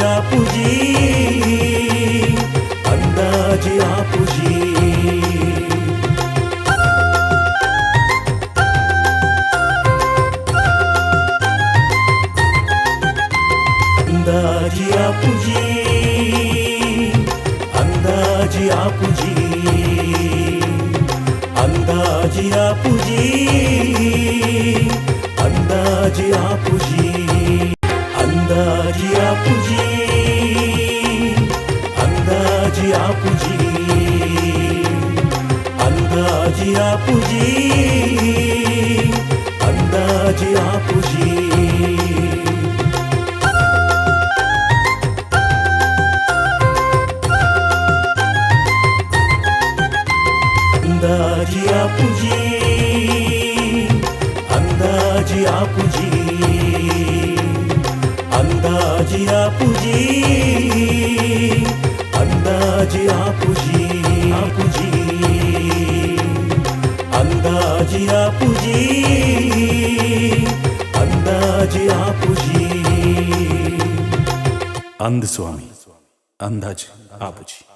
आपुजी, अंदाजी आपुजी, अंदाजी आपुजी, अंदाजी आपुजी, अंदाजी आपुजी, अंदाजी आपुजी, अंदाजी आपुजी, अंदाजी आपुजी, अंदाजी आपुजी, अंदाजी आपुजी, अंदाजी आपुजी, अंदाजी आपुजी, अंदाजी आपुजी, अंदाजी आपुजी, आपुजी, अंदाजी आपुजी, अंदाजी आपुजी, अंध स्वामी, अंदाज आपुजी.